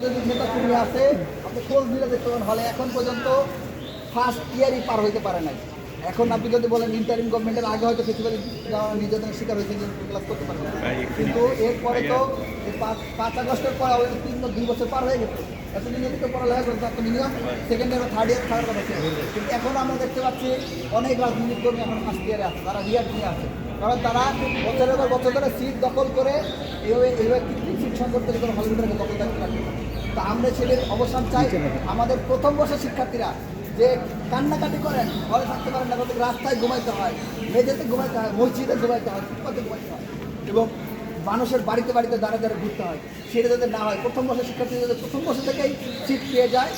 নেতাকর্মী আছে, আপনি খোঁজ দিলে দেখতে পাবেন হলে এখন পর্যন্ত ফার্স্ট ইয়ারই পার হইতে পারে নাই। এখন আপনি যদি বলেন ইন্টারিম গভর্নমেন্টের আগে হয়তো ফেস্টিভ্যাল নির্যাতনের শিকার হয়েছে ক্লাস করতে পারে না, কিন্তু এরপরে তো 5 আগস্টের পর 2 বছর পার হয়ে গেছে। এতদিন যদি কেউ পড়ালেখা করতে একটা মিনিমাম সেকেন্ড ইয়ার বা থার্ড ইয়ার থাকার কথা ছিল, কিন্তু এখন আমরা দেখতে পাচ্ছি অনেক রাজনৈতিক কর্মী এখন ফার্স্ট ইয়ারে আছে, তারা রিয়ার নিয়ে আছে, কারণ তারা বছরের পর বছর ধরে সিট দখল করে এইভাবে কৃত্রিম সিট সংকট তৈরি করে হলগুলোকে দখল রাখতে পারে। তা আমরা ছেলের অবসান চাই। আমাদের প্রথম বর্ষের শিক্ষার্থীরা যে কান্নাকাটি করেন, ঘরে থাকতে পারেন না, তাদের রাস্তায় ঘুমাইতে হয়, মেঝেতে ঘুমাইতে হয়, মসজিদে ঘুমাইতে হয়, ফুটপাতে ঘুমাইতে হয়, এবং মানুষের বাড়িতে বাড়িতে দাঁড়ে দাঁড়ে ঘুরতে হয়, সেটা যাতে না হয়। প্রথম বর্ষের শিক্ষার্থীরা যাতে প্রথম বর্ষ থেকেই সিট পেয়ে যায়,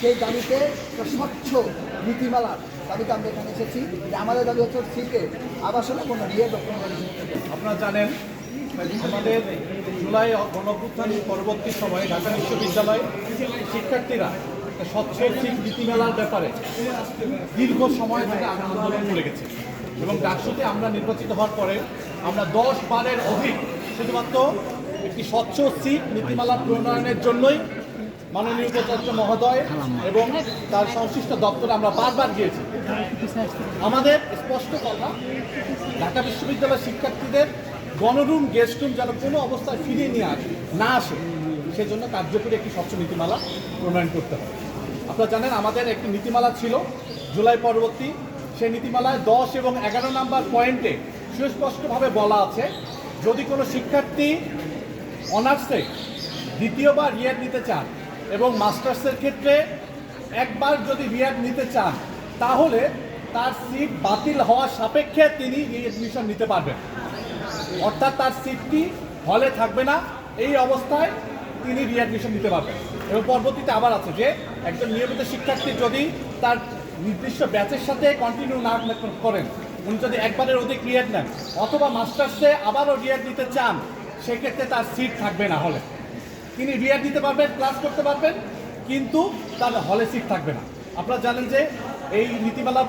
সেই দাবিতে স্বচ্ছ নীতিমালার দাবিতে আমরা এখানে এসেছি। যে আমাদের দাবি হচ্ছে সিটে আবাসনে কোনো রিয়ে ডক্টর। আপনারা জানেন আমাদের জুলাই গণঅভ্যুত্থান পরবর্তী সময়ে ঢাকা বিশ্ববিদ্যালয় শিক্ষার্থীরা একটা স্বচ্ছ সিট নীতিমেলার ব্যাপারে দীর্ঘ সময় ধরে আন্দোলন করে গেছে, এবং ডাকসুতে আমরা নির্বাচিত হওয়ার পরে আমরা 10 বারের অধিক শুধুমাত্র একটি স্বচ্ছ সিট নীতিমালা প্রণয়নের জন্যই মাননীয় উপাচার্য মহোদয় এবং তার সংশ্লিষ্ট দপ্তরে আমরা বারবার গিয়েছি। আমাদের স্পষ্ট কথা, ঢাকা বিশ্ববিদ্যালয়ের শিক্ষার্থীদের গণরুম গেস্ট রুম যেন কোনো অবস্থায় ফিরিয়ে নিয়ে না আসে, সেজন্য কার্যকরী একটি স্বচ্ছ নীতিমালা প্রণয়ন করতে হবে। আপনারা জানেন আমাদের একটি নীতিমালা ছিল জুলাই পরবর্তী, সেই নীতিমালায় 10 এবং 11 নম্বর পয়েন্টে সুস্পষ্টভাবে বলা আছে, যদি কোনো শিক্ষার্থী অনার্সে দ্বিতীয়বার রিয়াদ নিতে চান এবং মাস্টার্সের ক্ষেত্রে একবার যদি রিয়াদ নিতে চান, তাহলে তার সিট বাতিল হওয়ার সাপেক্ষে তিনি রিএডমিশন নিতে পারবেন। অর্থাৎ তার সিটটি হলে থাকবে না, এই অবস্থায় তিনি রিএডমিশন নিতে পারবেন। এবং পরবর্তীতে আবার আছে যে একজন নিয়মিত শিক্ষার্থী যদি তার নির্দিষ্ট ব্যাচের সাথে কন্টিনিউ না করেন, উনি যদি একবারের অধিক রিয়াদ নেন অথবা মাস্টার্সে আবারও রিয়াদ নিতে চান, সেক্ষেত্রে তার সিট থাকবে না হলে। তিনি রিয়াদ দিতে পারবেন, ক্লাস করতে পারবেন, কিন্তু তার হলে সিট থাকবে না। আপনারা জানেন যে এই নীতিমালা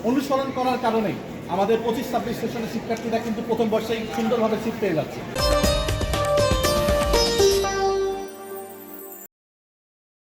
অনুসরণ করার কারণেই আমাদের 25-26 সেশনের শিক্ষার্থীরা কিন্তু প্রথম বর্ষেই সুন্দরভাবে সিট পেয়ে যাচ্ছে।